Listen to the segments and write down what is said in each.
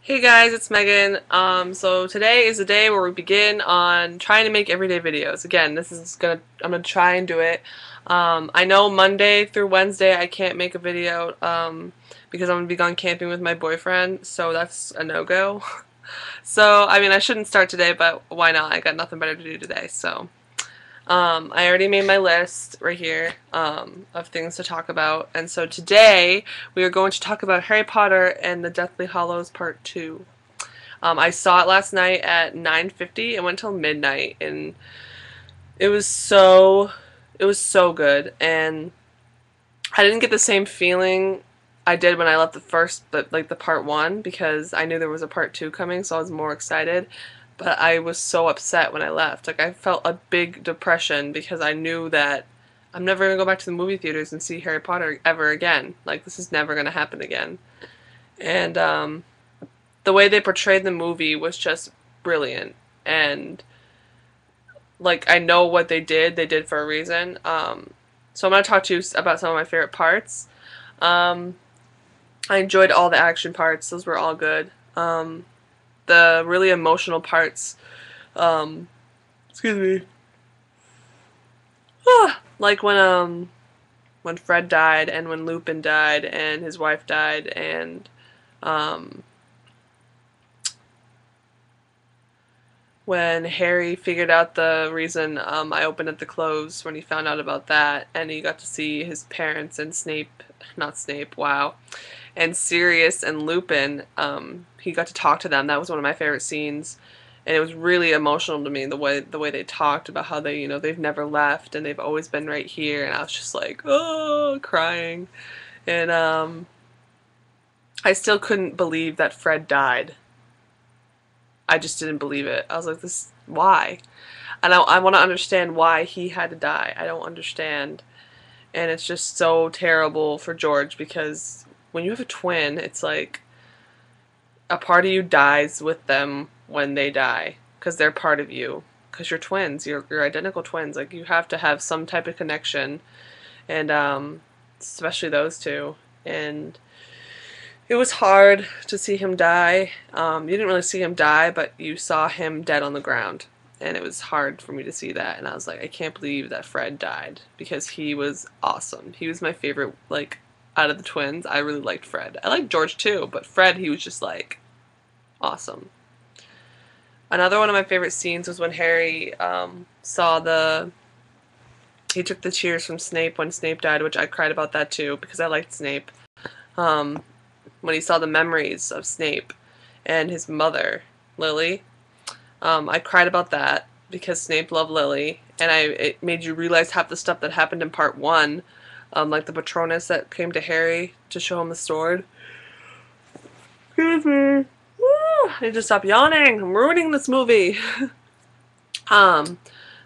Hey guys, it's Megan. So today is the day where we begin on trying to make everyday videos. Again, I'm gonna try and do it. I know Monday through Wednesday I can't make a video, because I'm gonna be gone camping with my boyfriend, so that's a no-go. So, I mean, I shouldn't start today, but why not? I got nothing better to do today, so. I already made my list right here of things to talk about, and so today we are going to talk about Harry Potter and the Deathly Hallows Part 2. I saw it last night at 9:50 and went till midnight, and it was so it was so good, and I didn't get the same feeling I did when I left the part 1, because I knew there was a part 2 coming, so I was more excited. But I was so upset when I left. Like, I felt a big depression because I knew that I'm never going to go back to the movie theaters and see Harry Potter ever again. Like, this is never going to happen again. And the way they portrayed the movie was just brilliant. And, like, I know what they did for a reason. So I'm going to talk to you about some of my favorite parts. Um, I enjoyed all the action parts. Those were all good. The really emotional parts, um, excuse me, like when Fred died and when Lupin died and his wife died, and um, when Harry figured out the reason I opened at the close, when he found out about that, and he got to see his parents and not Snape, wow, and Sirius and Lupin, he got to talk to them. That was one of my favorite scenes, and it was really emotional to me, the way they talked about how they've never left and they've always been right here, and I was just like, oh, crying, and I still couldn't believe that Fred died. I just didn't believe it. I was like, this, why? And I want to understand why he had to die. I don't understand. And it's just so terrible for George, because when you have a twin, it's like a part of you dies with them when they die, because they're part of you. Because you're twins, you're identical twins. Like, you have to have some type of connection, and especially those two. And it was hard to see him die. You didn't really see him die, but you saw him dead on the ground. And it was hard for me to see that. And I was like, I can't believe that Fred died, because he was awesome. He was my favorite, like, out of the twins. I really liked Fred. I liked George too, but Fred, he was just like, awesome. Another one of my favorite scenes was when Harry he took the cheers from Snape when Snape died, which I cried about that too, because I liked Snape. Um, when he saw the memories of Snape and his mother, Lily. I cried about that because Snape loved Lily, and it made you realize half the stuff that happened in part 1, like the Patronus that came to Harry to show him the sword. Excuse me. I need to stop yawning. I'm ruining this movie. um,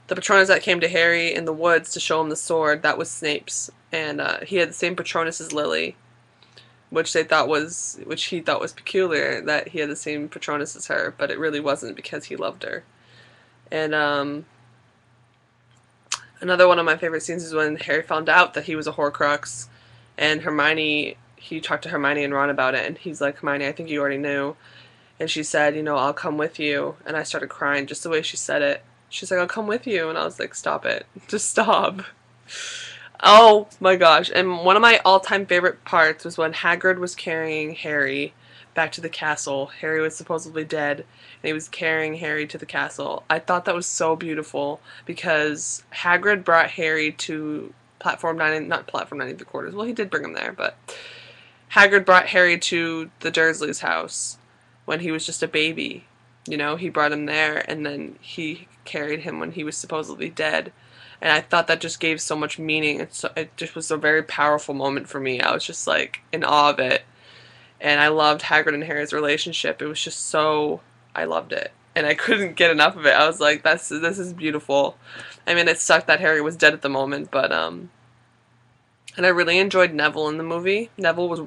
the Patronus that came to Harry in the woods to show him the sword, that was Snape's, and he had the same Patronus as Lily, which he thought was peculiar, that he had the same Patronus as her, but it really wasn't, because he loved her. And another one of my favorite scenes is when Harry found out that he was a Horcrux, and he talked to Hermione and Ron about it, and he's like, Hermione, I think you already knew. And she said, I'll come with you. And I started crying just the way she said it. She's like, I'll come with you. And I was like, stop it. Just stop. Oh my gosh. And one of my all-time favorite parts was when Hagrid was carrying Harry back to the castle. Harry was supposedly dead, and he was carrying Harry to the castle. I thought that was so beautiful, because Hagrid brought Harry to platform 9, not platform 9 quarters. Well, he did bring him there, but Hagrid brought Harry to the Dursleys' house when he was just a baby. He brought him there, and then he carried him when he was supposedly dead. And I thought that just gave so much meaning. It just was a very powerful moment for me. I was just like in awe of it. And I loved Hagrid and Harry's relationship. It was just so, I loved it. And I couldn't get enough of it. I was like, this is beautiful. I mean, it sucked that Harry was dead at the moment, but and I really enjoyed Neville in the movie. Neville was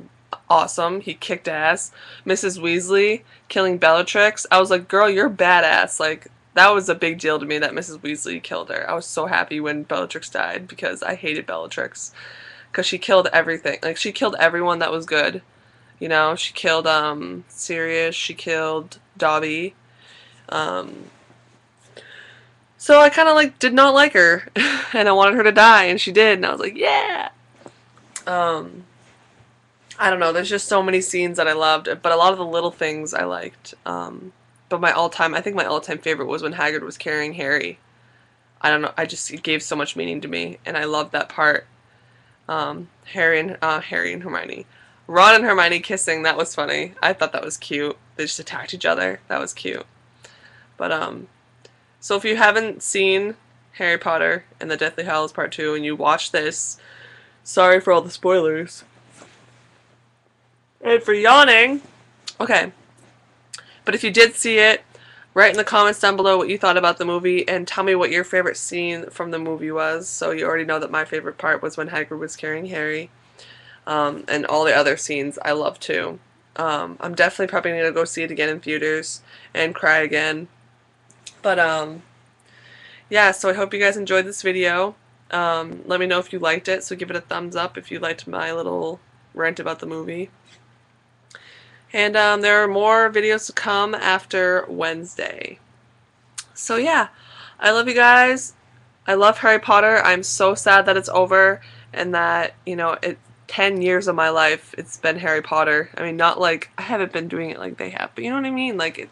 awesome. He kicked ass. Mrs. Weasley killing Bellatrix. I was like, girl, you're badass. Like, that was a big deal to me that Mrs. Weasley killed her. I was so happy when Bellatrix died, because I hated Bellatrix. Because she killed everything. Like, she killed everyone that was good. You know, she killed Sirius, she killed Dobby. Um, so I kind of like did not like her, and I wanted her to die, and she did, and I was like, yeah. Um, I don't know. There's just so many scenes that I loved, but a lot of the little things I liked. But I think my all-time favorite was when Hagrid was carrying Harry. I don't know. It gave so much meaning to me, and I loved that part. Harry and Hermione, Ron and Hermione kissing. That was funny. I thought that was cute. They just attacked each other. That was cute. But so if you haven't seen Harry Potter and the Deathly Hallows Part 2 and you watch this, sorry for all the spoilers. And for yawning. Okay. But if you did see it, write in the comments down below what you thought about the movie and tell me what your favorite scene from the movie was. So you already know that my favorite part was when Hagrid was carrying Harry. And all the other scenes I love too. I'm definitely probably going to go see it again in theaters and cry again. But yeah, so I hope you guys enjoyed this video. Let me know if you liked it, so give it a thumbs up if you liked my little rant about the movie. And there are more videos to come after Wednesday. So yeah, I love you guys. I love Harry Potter. I'm so sad that it's over and that, 10 years of my life it's been Harry Potter. I mean, not like I haven't been doing it like they have, but you know what I mean? Like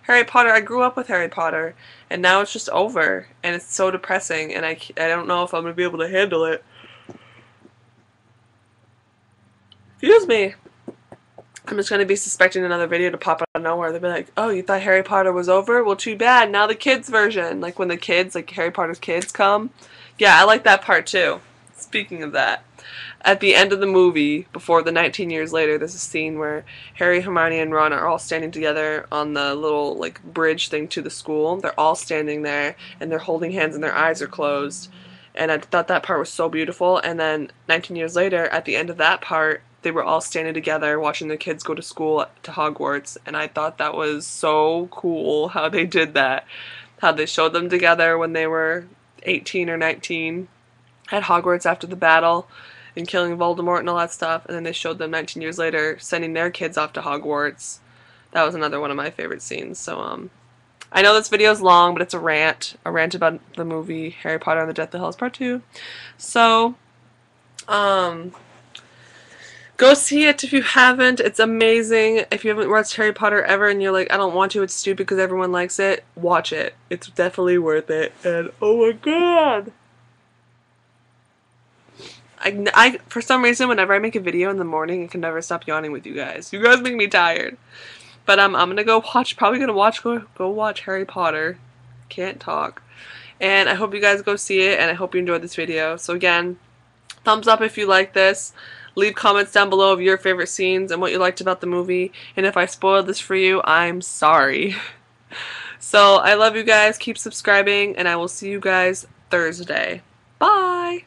Harry Potter, I grew up with Harry Potter and now it's just over and it's so depressing and I don't know if I'm going to be able to handle it. Excuse me. I'm just going to be suspecting another video to pop out of nowhere. They'll be like, oh, you thought Harry Potter was over? Well, too bad. Now the kids version. Like when the kids, like Harry Potter's kids come. Yeah, I like that part too. Speaking of that. At the end of the movie, before the 19 years later, there's a scene where Harry, Hermione, and Ron are all standing together on the little like bridge thing to the school. They're all standing there, and they're holding hands, and their eyes are closed. And I thought that part was so beautiful. And then 19 years later, at the end of that part, they were all standing together watching their kids go to school to Hogwarts. And I thought that was so cool how they did that. How they showed them together when they were 18 or 19 at Hogwarts after the battle and killing Voldemort and all that stuff, and then they showed them 19 years later sending their kids off to Hogwarts. That was another one of my favorite scenes. So I know this video is long, but it's a rant about the movie Harry Potter and the Deathly Hallows Part 2. So go see it if you haven't. It's amazing. If you haven't watched Harry Potter ever and you're like, I don't want to, it's stupid because everyone likes it, watch it. It's definitely worth it. And oh my god, I for some reason, whenever I make a video in the morning, I can never stop yawning with you guys. You guys make me tired. But I'm gonna go watch. Probably gonna go watch Harry Potter. Can't talk. And I hope you guys go see it. And I hope you enjoyed this video. So again, thumbs up if you like this. Leave comments down below of your favorite scenes and what you liked about the movie. And if I spoiled this for you, I'm sorry. So I love you guys. Keep subscribing, and I will see you guys Thursday. Bye.